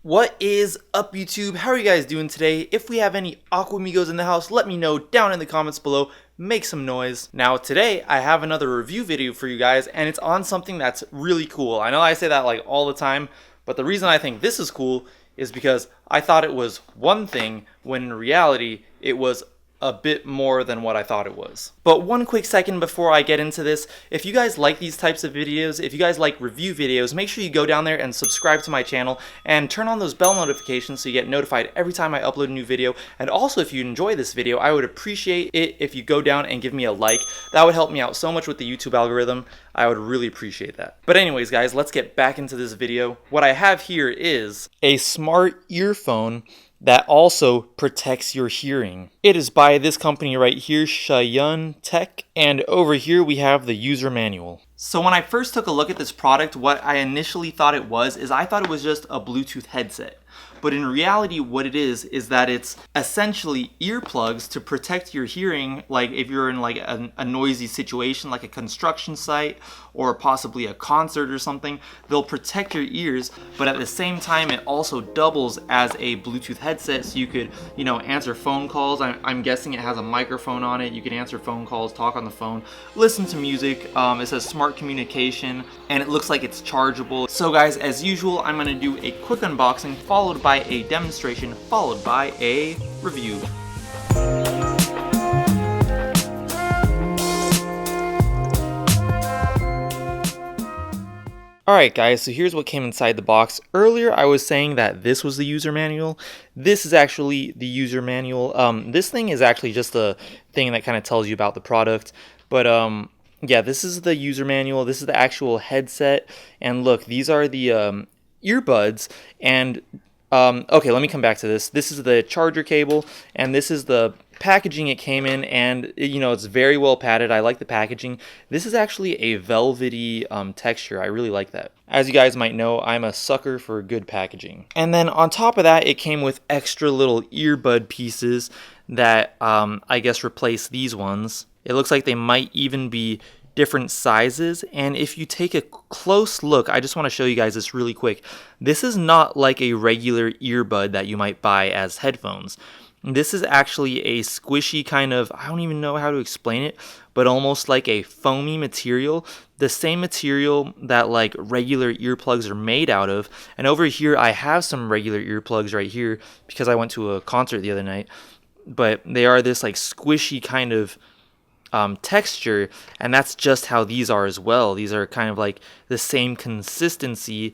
What is up, YouTube? How are you guys doing today? If we have any Aquamigos in the house, let me know down in the comments below. Make some noise. Now today I have another review video for you guys, and it's on something that's really cool. I know I say that like all the time, but the reason I think this is cool is because I thought it was one thing when in reality it was a bit more than what I thought it was. But one quick second before I get into this, if you guys like these types of videos, if you guys like review videos, make sure you go down there and subscribe to my channel and turn on those bell notifications so you get notified every time I upload a new video. And also, if you enjoy this video, I would appreciate it if you go down and give me a like. That would help me out so much with the YouTube algorithm. I would really appreciate that. But anyways, guys, let's get back into this video. What I have here is a smart earphone that also protects your hearing. It is by this company right here, Suhyun Tech, and over here we have the user manual. So when I first took a look at this product, what I initially thought it was is I thought it was just a Bluetooth headset. But in reality, what it is that it's essentially earplugs to protect your hearing, like if you're in like a noisy situation, like a construction site or possibly a concert or something, they'll protect your ears, but at the same time, it also doubles as a Bluetooth headset, so you could, answer phone calls. I'm guessing it has a microphone on it. You can answer phone calls, talk on the phone, listen to music. It says smart communication, and it looks like it's chargeable. So guys, as usual, I'm gonna do a quick unboxing, followed by a demonstration, followed by a review. Alright guys, so here's what came inside the box. Earlier I was saying that this was the user manual. This is actually the user manual. This thing is actually just a thing that kind of tells you about the product. But yeah, this is the user manual. This is the actual headset. And look, these are the earbuds. And okay, let me come back to this. This is the charger cable, and this is the packaging it came in, and it's very well padded. I like the packaging. This is actually a velvety texture. I really like that. As you guys might know, I'm a sucker for good packaging. And then on top of that, it came with extra little earbud pieces that I guess replace these ones. It looks like they might even be different sizes, and if you take a close look, I just want to show you guys this really quick. This is not like a regular earbud that you might buy as headphones. This is actually a squishy kind of, I don't even know how to explain it, but almost like a foamy material, the same material that like regular earplugs are made out of. And over here I have some regular earplugs right here because I went to a concert the other night, but they are this like squishy kind of texture, and that's just how these are as well. These are kind of like the same consistency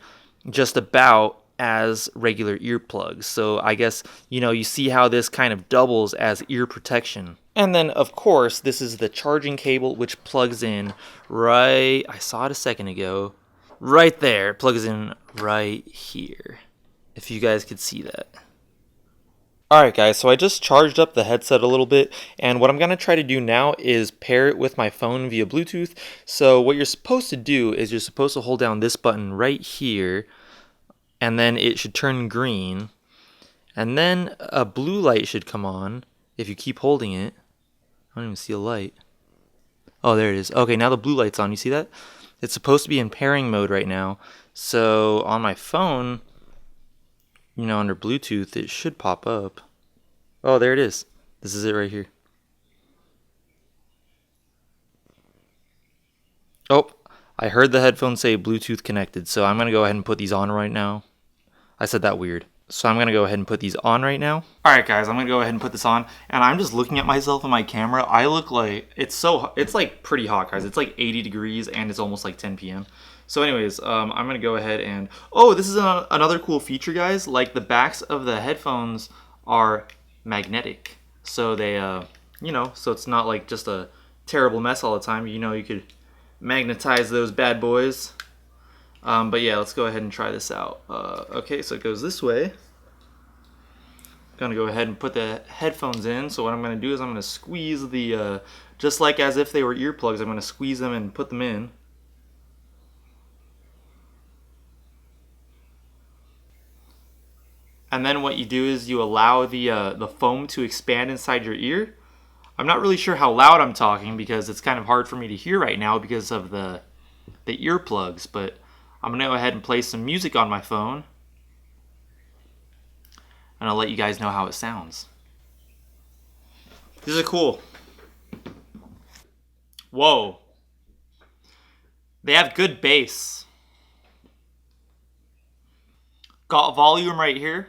just about as regular earplugs. So I guess you see how this kind of doubles as ear protection. And then of course this is the charging cable, which plugs in right, I saw it a second ago, right there. It plugs in right here, if you guys could see that. Alright guys, so I just charged up the headset a little bit, and what I'm going to try to do now is pair it with my phone via Bluetooth. So what you're supposed to do is you're supposed to hold down this button right here, and then it should turn green, and then a blue light should come on if you keep holding it. I don't even see a light. Oh, there it is. Okay, now the blue light's on. You see that? It's supposed to be in pairing mode right now. So on my phone, under Bluetooth, it should pop up. Oh, there it is. This is it right here. Oh, I heard the headphones say Bluetooth connected, so I'm going to go ahead and put these on right now. I said that weird. So I'm going to go ahead and put these on right now. Alright guys, I'm going to go ahead and put this on, and I'm just looking at myself in my camera. I look like, it's like pretty hot, guys. It's like 80 degrees, and it's almost like 10 p.m. So anyways, I'm going to go ahead and, oh, this is another cool feature, guys. Like the backs of the headphones are magnetic. So they, so it's not like just a terrible mess all the time. You could magnetize those bad boys. But yeah, let's go ahead and try this out. Okay, so it goes this way. I'm going to go ahead and put the headphones in. So what I'm going to do is I'm going to squeeze the, just like as if they were earplugs, I'm going to squeeze them and put them in. And then what you do is you allow the foam to expand inside your ear. I'm not really sure how loud I'm talking because it's kind of hard for me to hear right now because of the earplugs, but I'm going to go ahead and play some music on my phone. and I'll let you guys know how it sounds. These are cool. Whoa. They have good bass. Got volume right here.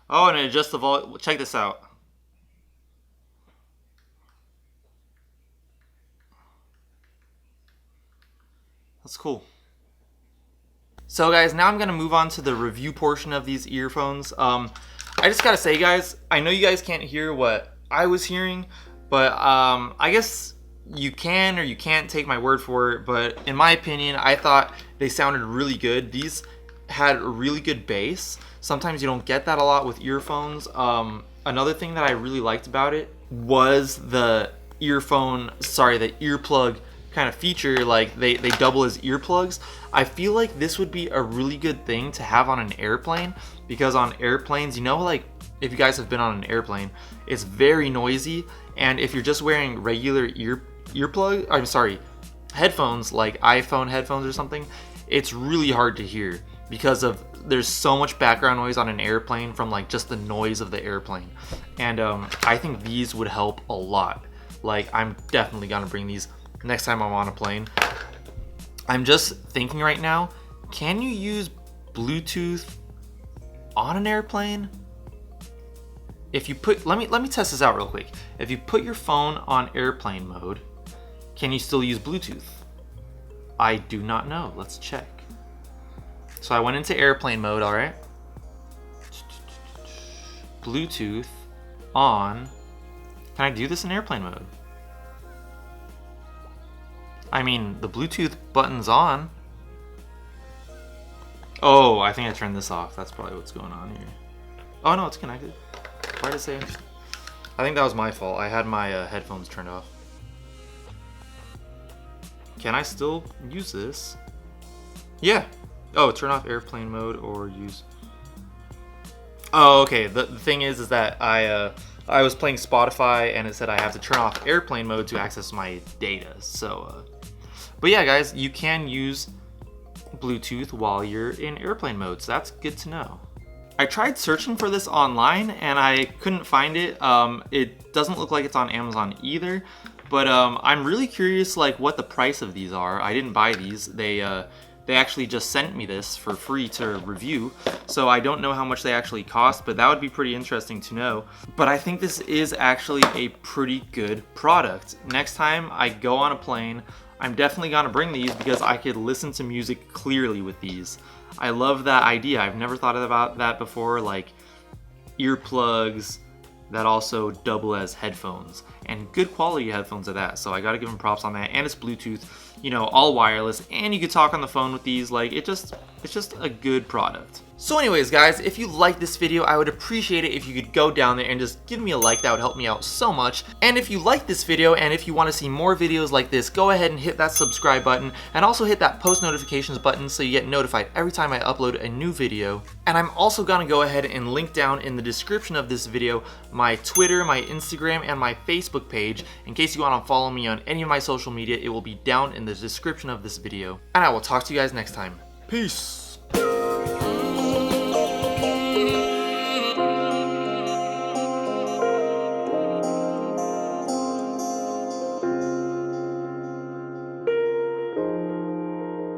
Oh, and adjust the volume. Check this out. That's cool. So guys, now I'm gonna move on to the review portion of these earphones. I just gotta say, guys, I know you guys can't hear what I was hearing, but I guess you can or you can't take my word for it. But in my opinion, I thought they sounded really good. These had a really good bass. Sometimes you don't get that a lot with earphones. Another thing that I really liked about it was the earplug kind of feature. Like they double as earplugs. I feel like this would be a really good thing to have on an airplane, because on airplanes, you know, like if you guys have been on an airplane, it's very noisy, and if you're just wearing regular headphones, like iPhone headphones or something, it's really hard to hear because there's so much background noise on an airplane from like just the noise of the airplane. And I think these would help a lot. Like, I'm definitely gonna bring these next time I'm on a plane. I'm just thinking right now, can you use Bluetooth on an airplane? If you put, let me test this out real quick. If you put your phone on airplane mode, can you still use Bluetooth? I do not know. Let's check. So I went into airplane mode, all right. Bluetooth on. Can I do this in airplane mode? I mean, the Bluetooth button's on. Oh, I think I turned this off. That's probably what's going on here. Oh no, it's connected. Why did it say? I think that was my fault. I had my headphones turned off. Can I still use this? Yeah. Oh, turn off airplane mode or use. Oh, okay. The thing is that I was playing Spotify and it said I have to turn off airplane mode to access my data. So, but yeah, guys, you can use Bluetooth while you're in airplane mode. So that's good to know. I tried searching for this online and I couldn't find it. It doesn't look like it's on Amazon either. But I'm really curious, like, what the price of these are. I didn't buy these. They actually just sent me this for free to review, so I don't know how much they actually cost, but that would be pretty interesting to know. But I think this is actually a pretty good product. Next time I go on a plane, I'm definitely gonna bring these because I could listen to music clearly with these. I love that idea. I've never thought about that before, like earplugs that also double as headphones, and good quality headphones at that. So I gotta give them props on that. And it's Bluetooth, you know, all wireless, and you can talk on the phone with these. Like, it's just a good product. So anyways, guys, if you like this video, I would appreciate it if you could go down there and just give me a like. That would help me out so much. And if you like this video and if you want to see more videos like this, go ahead and hit that subscribe button and also hit that post notifications button so you get notified every time I upload a new video. And I'm also gonna go ahead and link down in the description of this video my Twitter, my Instagram, and my Facebook page. In case you want to follow me on any of my social media, it will be down in the description of this video. And I will talk to you guys next time. Peace!